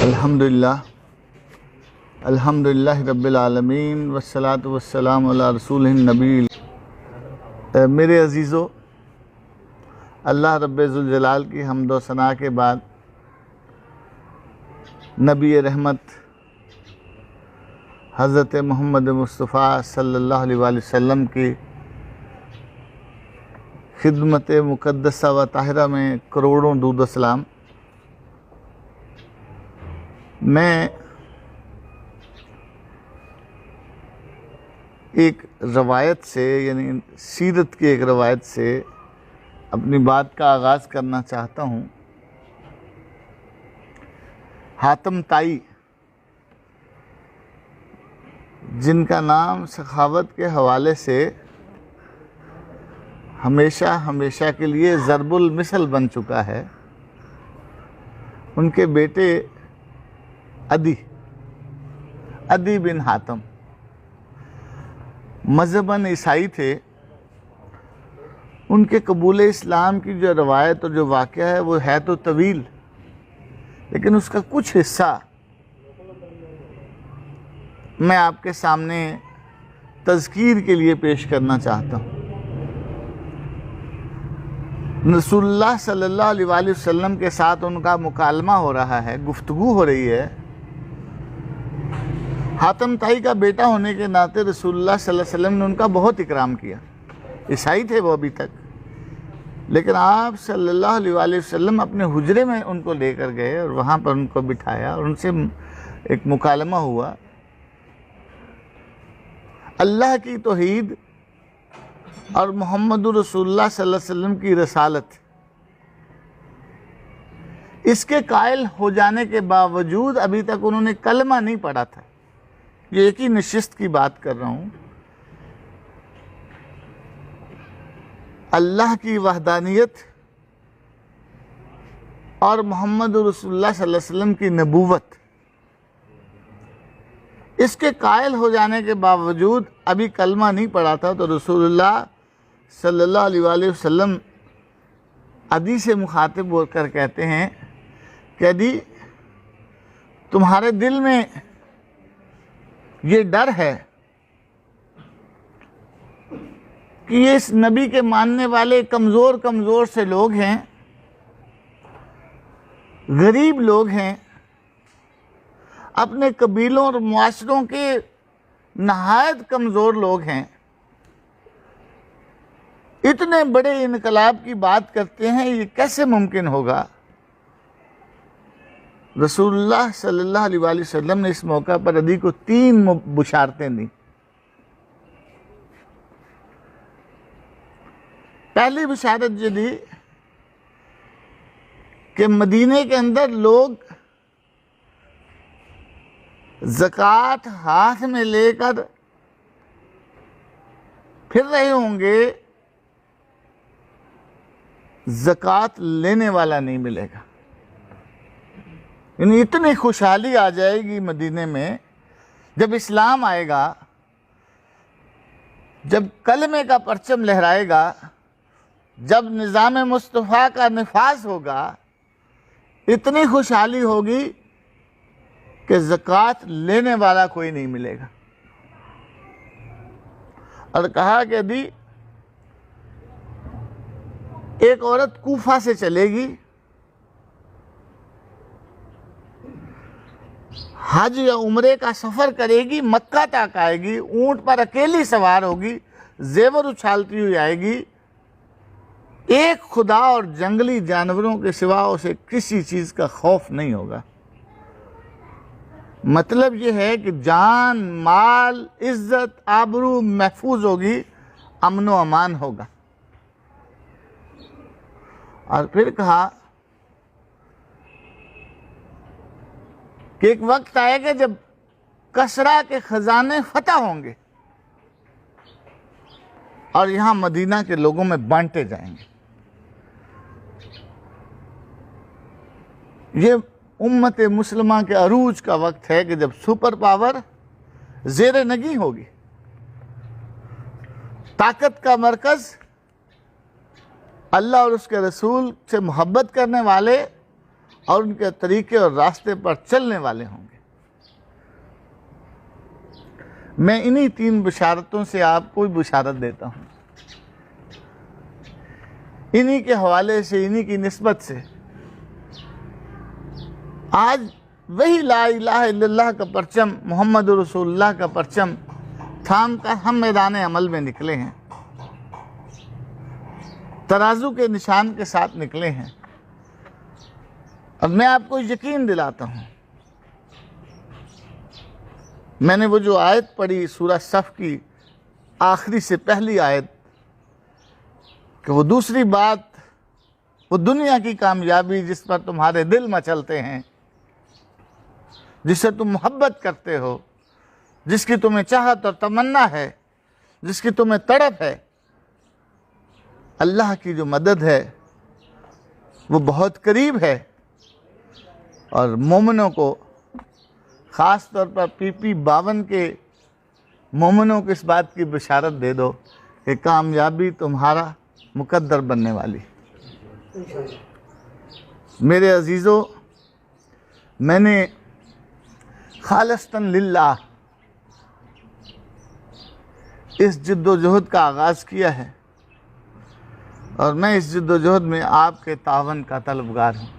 الحمدللہ رب العالمین والصلاة والسلام علی رسول النبی۔ میرے عزیزو، اللہ رب ذوالجلال کی حمد و ثنا کے بعد نبی رحمت حضرت محمد مصطفیٰ صلی اللہ علیہ وآلہ وسلم کی خدمت مقدسہ و طاہرہ میں کروڑوں درود و سلام۔ میں ایک روایت سے، یعنی سیرت کی ایک روایت سے اپنی بات کا آغاز کرنا چاہتا ہوں۔ حاتم طائی، جن کا نام سخاوت کے حوالے سے ہمیشہ کے لیے ضرب المثل بن چکا ہے، ان کے بیٹے عدی بن حاتم مذہباً عیسائی تھے۔ ان کے قبول اسلام کی جو روایت اور جو واقعہ ہے وہ ہے تو طویل، لیکن اس کا کچھ حصہ میں آپ کے سامنے تذکیر کے لیے پیش کرنا چاہتا ہوں۔ رسول اللہ صلی اللہ علیہ وآلہ وسلم کے ساتھ ان کا مکالمہ ہو رہا ہے، گفتگو ہو رہی ہے۔ حاتم طائی کا بیٹا ہونے کے ناطے رسول اللہ صلی اللہ علیہ وسلم نے ان کا بہت اکرام کیا۔ عیسائی تھے وہ ابھی تک، لیکن آپ صلی اللہ علیہ وآلہ وسلم اپنے حجرے میں ان کو لے کر گئے اور وہاں پر ان کو بٹھایا اور ان سے ایک مکالمہ ہوا۔ اللہ کی توحید اور محمد رسول اللہ صلی اللہ علیہ وسلم کی رسالت، اس کے قائل ہو جانے کے باوجود ابھی تک انہوں نے کلمہ نہیں پڑھا تھا۔ یہ ایک ہی نشست کی بات کر رہا ہوں۔ اللہ کی وحدانیت اور محمد رسول اللہ صلی اللہ علیہ وسلم کی نبوت، اس کے قائل ہو جانے کے باوجود ابھی کلمہ نہیں پڑھا تھا، تو رسول اللہ صلی اللہ علیہ وآلہ وسلم عدی سے مخاطب ہو کر کہتے ہیں کہ عدی، تمہارے دل میں یہ ڈر ہے کہ یہ اس نبی کے ماننے والے کمزور سے لوگ ہیں، غریب لوگ ہیں، اپنے قبیلوں اور معاشروں کے نہایت کمزور لوگ ہیں، اتنے بڑے انقلاب کی بات کرتے ہیں، یہ کیسے ممکن ہوگا؟ رسول اللہ صلی اللہ علیہ وآلہ وسلم نے اس موقع پر عدی کو 3 بشارتیں دیں۔ پہلی بشارت یہ دی کہ مدینے کے اندر لوگ زکوٰۃ ہاتھ میں لے کر پھر رہے ہوں گے، زکوٰۃ لینے والا نہیں ملے گا۔ یعنی اتنی خوشحالی آ جائے گی مدینے میں جب اسلام آئے گا، جب کلمے کا پرچم لہرائے گا، جب نظام مصطفیٰ کا نفاذ ہوگا، اتنی خوشحالی ہوگی کہ زکوٰۃ لینے والا کوئی نہیں ملے گا۔ اور کہا کہ دی، ایک عورت کوفہ سے چلے گی، حج یا عمرے کا سفر کرے گی، مکہ تک آئے گی، اونٹ پر اکیلی سوار ہوگی، زیور اچھالتی ہوئی آئے گی، ایک خدا اور جنگلی جانوروں کے سوا اسے کسی چیز کا خوف نہیں ہوگا۔ مطلب یہ ہے کہ جان، مال، عزت، آبرو محفوظ ہوگی، امن و امان ہوگا۔ اور پھر کہا کہ ایک وقت آئے گا جب کسریٰ کے خزانے فتح ہوں گے اور یہاں مدینہ کے لوگوں میں بانٹے جائیں گے۔ یہ امت مسلمہ کے عروج کا وقت ہے کہ جب سپر پاور زیر نگیں ہوگی، طاقت کا مرکز اللہ اور اس کے رسول سے محبت کرنے والے اور ان کے طریقے اور راستے پر چلنے والے ہوں گے۔ میں انہی 3 بشارتوں سے آپ کو بشارت دیتا ہوں، انہی کے حوالے سے، انہی کی نسبت سے آج وہی لا الہ الا اللہ کا پرچم، محمد رسول اللہ کا پرچم تھام کر ہم میدان عمل میں نکلے ہیں، ترازو کے نشان کے ساتھ نکلے ہیں۔ اور میں آپ کو یقین دلاتا ہوں، میں نے وہ جو آیت پڑھی سورہ صف کی آخری سے پہلی آیت، کہ وہ دوسری بات، وہ دنیا کی کامیابی جس پر تمہارے دل مچلتے ہیں، جس سے تم محبت کرتے ہو، جس کی تمہیں چاہت اور تمنا ہے، جس کی تمہیں تڑپ ہے، اللہ کی جو مدد ہے وہ بہت قریب ہے۔ اور مومنوں کو، خاص طور پر پی 52 کے مومنوں کو اس بات کی بشارت دے دو کہ کامیابی تمہارا مقدر بننے والی۔ میرے عزیزو، میں نے خالصتاً للہ اس جد و جہد کا آغاز کیا ہے، اور میں اس جد و جہد میں آپ کے تعاون کا طلبگار ہوں۔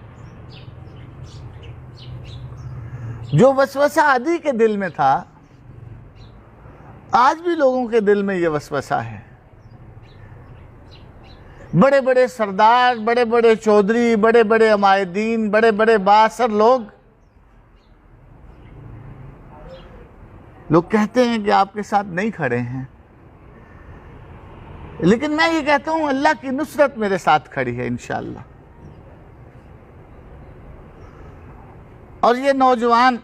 جو وسوسہ عادی کے دل میں تھا، آج بھی لوگوں کے دل میں یہ وسوسہ ہے۔ بڑے بڑے سردار، بڑے بڑے چودھری، بڑے بڑے عمائدین، بڑے بڑے بااثر لوگ کہتے ہیں کہ آپ کے ساتھ نہیں کھڑے ہیں، لیکن میں یہ کہتا ہوں اللہ کی نصرت میرے ساتھ کھڑی ہے انشاءاللہ۔ اور یہ نوجوان،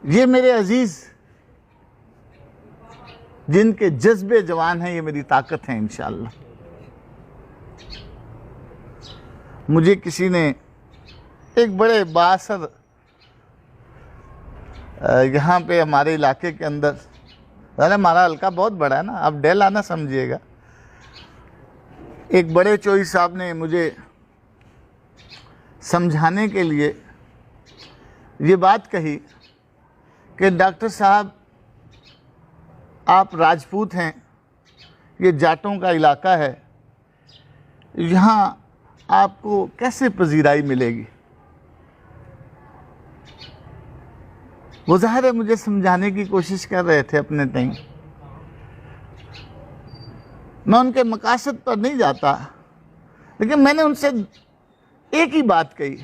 یہ میرے عزیز جن کے جذبے جوان ہیں، یہ میری طاقت ہے انشاءاللہ۔ مجھے کسی نے ایک بڑے بااثر یہاں پہ ہمارے علاقے کے اندر، ہمارا حلقہ بہت بڑا ہے نا، آپ ڈیلا نہ سمجھیے گا، ایک بڑے چوئی صاحب نے مجھے سمجھانے کے لیے یہ بات کہی کہ ڈاکٹر صاحب آپ راجپوت ہیں، یہ جاٹوں کا علاقہ ہے، یہاں آپ کو کیسے پذیرائی ملے گی؟ وہ ظاہر ہے مجھے سمجھانے کی کوشش کر رہے تھے اپنے تئیں۔ میں ان کے مقاصد پر نہیں جاتا، لیکن میں نے ان سے ایک ہی بات کہی۔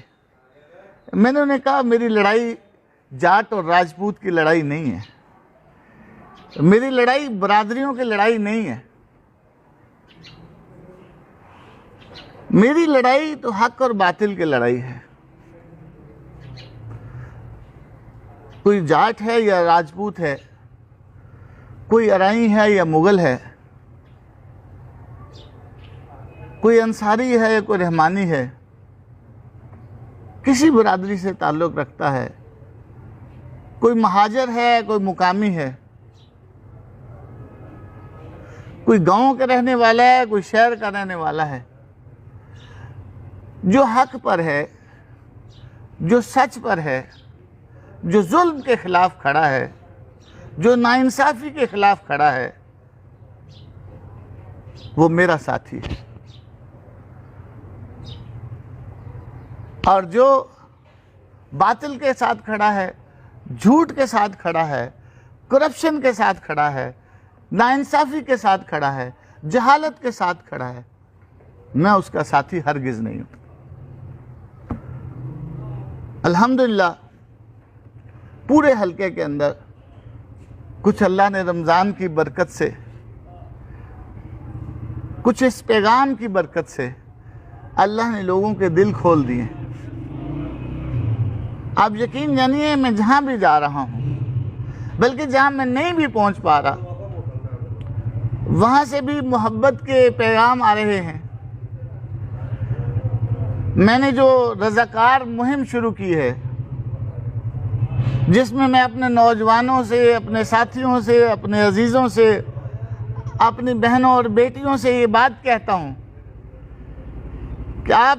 میں نے انہیں کہا میری لڑائی جاٹ اور راجپوت کی لڑائی نہیں ہے، میری لڑائی برادریوں کی لڑائی نہیں ہے، میری لڑائی تو حق اور باطل کی لڑائی ہے۔ کوئی جاٹ ہے یا راجپوت ہے، کوئی ارائی ہے یا مغل ہے، کوئی انصاری ہے یا کوئی رحمانی ہے، کسی برادری سے تعلق رکھتا ہے، کوئی مہاجر ہے، کوئی مقامی ہے، کوئی گاؤں کا رہنے والا ہے، کوئی شہر کا رہنے والا ہے، جو حق پر ہے، جو سچ پر ہے، جو ظلم کے خلاف کھڑا ہے، جو ناانصافی کے خلاف کھڑا ہے، وہ میرا ساتھی ہے۔ اور جو باطل کے ساتھ کھڑا ہے، جھوٹ کے ساتھ کھڑا ہے، کرپشن کے ساتھ کھڑا ہے، ناانصافی کے ساتھ کھڑا ہے، جہالت کے ساتھ کھڑا ہے، میں اس کا ساتھی ہرگز نہیں ہوں۔ الحمدللہ پورے حلقے کے اندر کچھ اللہ نے رمضان کی برکت سے، کچھ اس پیغام کی برکت سے اللہ نے لوگوں کے دل کھول دیے۔ آپ یقین جانیے میں جہاں بھی جا رہا ہوں، بلکہ جہاں میں نہیں بھی پہنچ پا رہا، وہاں سے بھی محبت کے پیغام آ رہے ہیں۔ میں نے جو رضاکار مہم شروع کی ہے، جس میں اپنے نوجوانوں سے، اپنے ساتھیوں سے، اپنے عزیزوں سے، اپنی بہنوں اور بیٹیوں سے یہ بات کہتا ہوں کہ آپ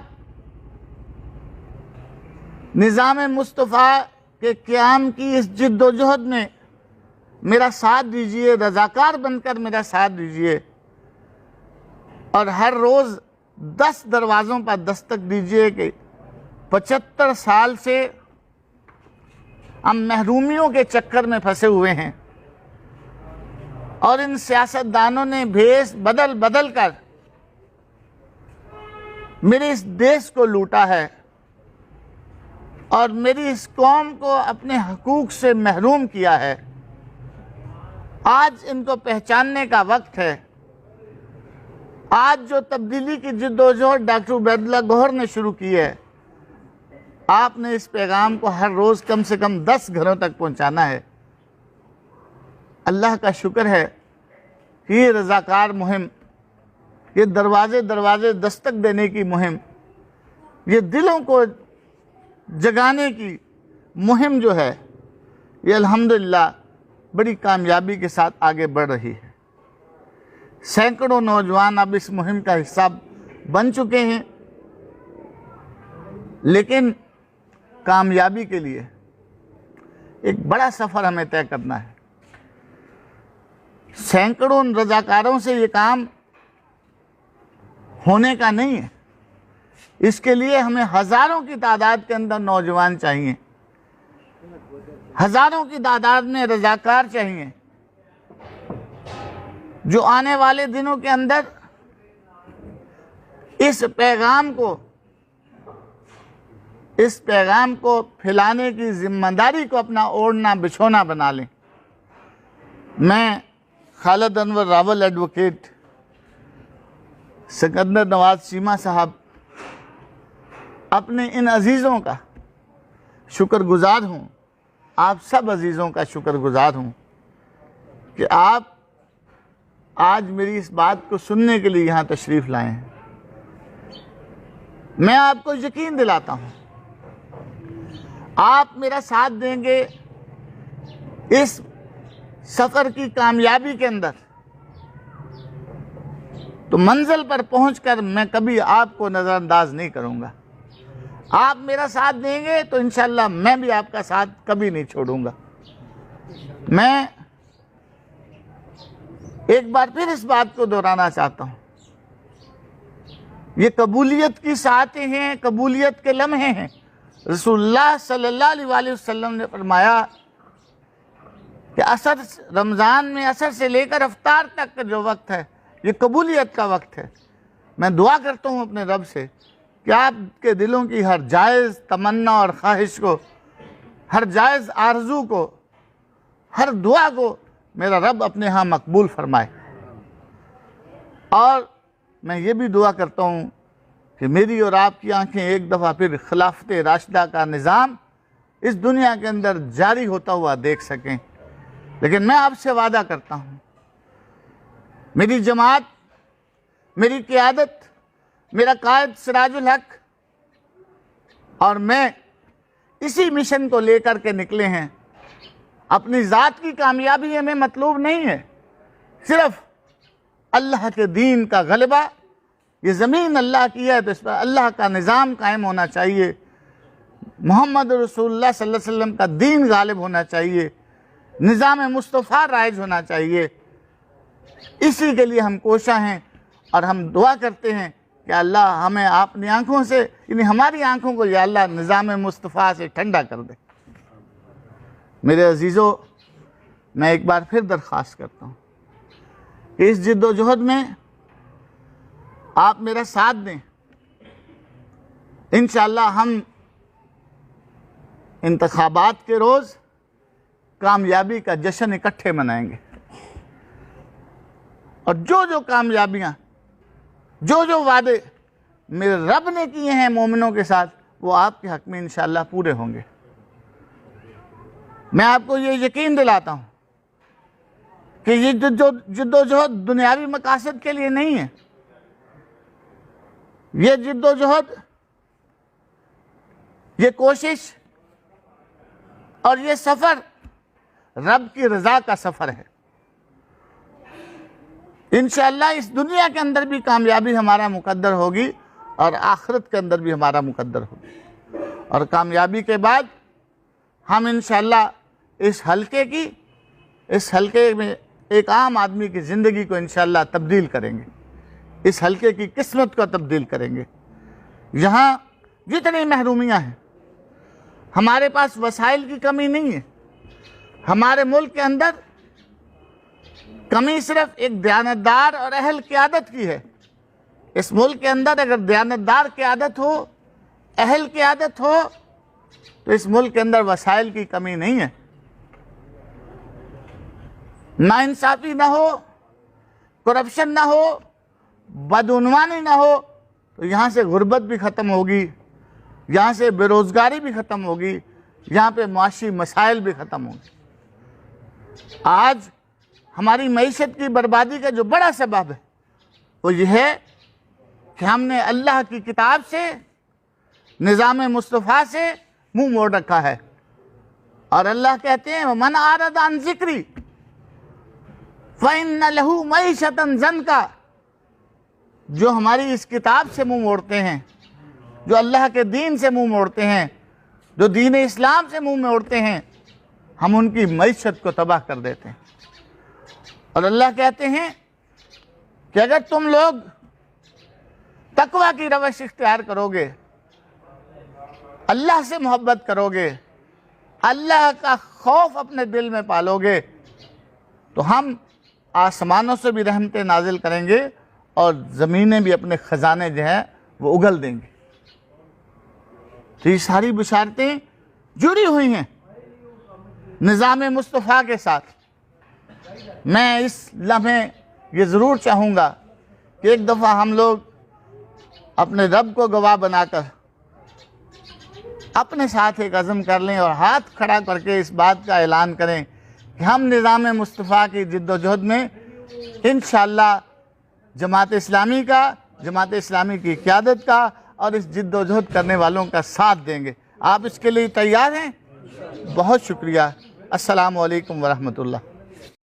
نظام مصطفیٰ کے قیام کی اس جد و جہد میں میرا ساتھ دیجئے، رضاکار بن کر میرا ساتھ دیجئے، اور ہر روز 10 دروازوں پر دستک دیجئے کہ 75 سال سے ہم محرومیوں کے چکر میں پھنسے ہوئے ہیں، اور ان سیاستدانوں نے بھیس بدل بدل کر میرے اس دیش کو لوٹا ہے اور میری اس قوم کو اپنے حقوق سے محروم کیا ہے۔ آج ان کو پہچاننے کا وقت ہے۔ آج جو تبدیلی کی جد و جہد ڈاکٹر عبید اللہ گوہر نے شروع کی ہے، آپ نے اس پیغام کو ہر روز کم سے کم 10 گھروں تک پہنچانا ہے۔ اللہ کا شکر ہے کہ یہ رضاکار مہم، یہ دروازے دروازے دستک دینے کی مہم، یہ دلوں کو جگانے کی مہم جو ہے، یہ الحمدللہ بڑی کامیابی کے ساتھ آگے بڑھ رہی ہے۔ سینکڑوں نوجوان اب اس مہم کا حصہ بن چکے ہیں، لیکن کامیابی کے لیے ایک بڑا سفر ہمیں طے کرنا ہے۔ سینکڑوں رضاکاروں سے یہ کام ہونے کا نہیں ہے، اس کے لیے ہمیں ہزاروں کی تعداد کے اندر نوجوان چاہیے، ہزاروں کی تعداد میں رضاکار چاہیے، جو آنے والے دنوں کے اندر اس پیغام کو پھیلانے کی ذمہ داری کو اپنا اوڑھنا بچھونا بنا لیں۔ میں خالد انور راول ایڈوکیٹ، سکندر نواز چیمہ صاحب، اپنے ان عزیزوں کا شکر گزار ہوں، آپ سب عزیزوں کا شکر گزار ہوں کہ آپ آج میری اس بات کو سننے کے لیے یہاں تشریف لائے ہیں۔ میں آپ کو یقین دلاتا ہوں، آپ میرا ساتھ دیں گے اس سفر کی کامیابی کے اندر، تو منزل پر پہنچ کر میں کبھی آپ کو نظر انداز نہیں کروں گا۔ آپ میرا ساتھ دیں گے تو انشاءاللہ میں بھی آپ کا ساتھ کبھی نہیں چھوڑوں گا۔ میں ایک بار پھر اس بات کو دہرانا چاہتا ہوں، یہ قبولیت کی ساعتیں ہیں، قبولیت کے لمحے ہیں۔ رسول اللہ صلی اللہ علیہ وآلہ وسلم نے فرمایا کہ رمضان میں عصر سے لے کر افطار تک کا جو وقت ہے، یہ قبولیت کا وقت ہے۔ میں دعا کرتا ہوں اپنے رب سے کہ آپ کے دلوں کی ہر جائز تمنا اور خواہش کو، ہر جائز آرزو کو، ہر دعا کو میرا رب اپنے ہاں مقبول فرمائے۔ اور میں یہ بھی دعا کرتا ہوں کہ میری اور آپ کی آنکھیں ایک دفعہ پھر خلافت راشدہ کا نظام اس دنیا کے اندر جاری ہوتا ہوا دیکھ سکیں۔ لیکن میں آپ سے وعدہ کرتا ہوں، میری جماعت، میری قیادت، میرا قائد سراج الحق اور میں اسی مشن کو لے کر کے نکلے ہیں۔ اپنی ذات کی کامیابی ہمیں مطلوب نہیں ہے، صرف اللہ کے دین کا غلبہ۔ یہ زمین اللہ کی ہے تو اس پر اللہ کا نظام قائم ہونا چاہیے، محمد رسول اللہ صلی اللہ علیہ وسلم کا دین غالب ہونا چاہیے، نظام مصطفیٰ رائج ہونا چاہیے۔ اسی کے لیے ہم کوشاں ہیں، اور ہم دعا کرتے ہیں کہ اللہ ہمیں اپنی آنکھوں سے، یعنی ہماری آنکھوں کو یا اللہ نظام مصطفیٰ سے ٹھنڈا کر دے۔ میرے عزیزو، میں ایک بار پھر درخواست کرتا ہوں کہ اس جد و جہد میں آپ میرا ساتھ دیں۔ انشاءاللہ ہم انتخابات کے روز کامیابی کا جشن اکٹھے منائیں گے، اور جو کامیابیاں، جو وعدے میرے رب نے کیے ہیں مومنوں کے ساتھ، وہ آپ کے حق میں انشاءاللہ پورے ہوں گے۔ میں آپ کو یہ یقین دلاتا ہوں کہ یہ جد و جہد دنیاوی مقاصد کے لیے نہیں ہے، یہ جد و جہد، یہ کوشش اور یہ سفر رب کی رضا کا سفر ہے۔ انشاءاللہ اس دنیا کے اندر بھی کامیابی ہمارا مقدر ہوگی، اور آخرت کے اندر بھی ہمارا مقدر ہوگا، اور کامیابی کے بعد ہم انشاءاللہ اس حلقے میں ایک عام آدمی کی زندگی کو انشاءاللہ تبدیل کریں گے، اس حلقے کی قسمت کو تبدیل کریں گے۔ یہاں جتنی محرومیاں ہیں، ہمارے پاس وسائل کی کمی نہیں ہے، ہمارے ملک کے اندر کمی صرف ایک دیانتدار اور اہل قیادت کی ہے۔ اس ملک کے اندر اگر دیانتدار قیادت ہو، اہل قیادت ہو، تو اس ملک کے اندر وسائل کی کمی نہیں ہے۔ ناانصافی نہ ہو، کرپشن نہ ہو، بدعنوانی نہ ہو، تو یہاں سے غربت بھی ختم ہوگی، یہاں سے بے روزگاری بھی ختم ہوگی، یہاں پہ معاشی مسائل بھی ختم ہوں گے۔ آج ہماری معیشت کی بربادی کا جو بڑا سبب ہے وہ یہ ہے کہ ہم نے اللہ کی کتاب سے، نظام مصطفیٰ سے منہ موڑ رکھا ہے، اور اللہ کہتے ہیں وَمَنْ أَعْرَضَ عَنْ ذِكْرِي فَإِنَّ لَهُ مَعِيشَةً ضَنْكًا۔ جو ہماری اس کتاب سے منہ موڑتے ہیں، جو اللہ کے دین سے منہ موڑتے ہیں، جو دین اسلام سے منہ موڑتے ہیں، ہم ان کی معیشت کو تباہ کر دیتے ہیں۔ اور اللہ کہتے ہیں کہ اگر تم لوگ تقویٰ کی روش اختیار کرو گے، اللہ سے محبت کرو گے، اللہ کا خوف اپنے دل میں پالو گے، تو ہم آسمانوں سے بھی رحمتیں نازل کریں گے اور زمینیں بھی اپنے خزانے جو ہیں وہ اگل دیں گے۔ تو یہ ساری بشارتیں جڑی ہوئی ہیں نظام مصطفیٰ کے ساتھ۔ میں اس لمحے یہ ضرور چاہوں گا کہ ایک دفعہ ہم لوگ اپنے رب کو گواہ بنا کر اپنے ساتھ ایک عزم کر لیں اور ہاتھ کھڑا کر کے اس بات کا اعلان کریں کہ ہم نظام مصطفیٰ کی جد و جہد میں انشاءاللہ جماعت اسلامی کی قیادت کا اور اس جد و جہد کرنے والوں کا ساتھ دیں گے۔ آپ اس کے لیے تیار ہیں؟ بہت شکریہ۔ السلام علیکم ورحمۃ اللہ۔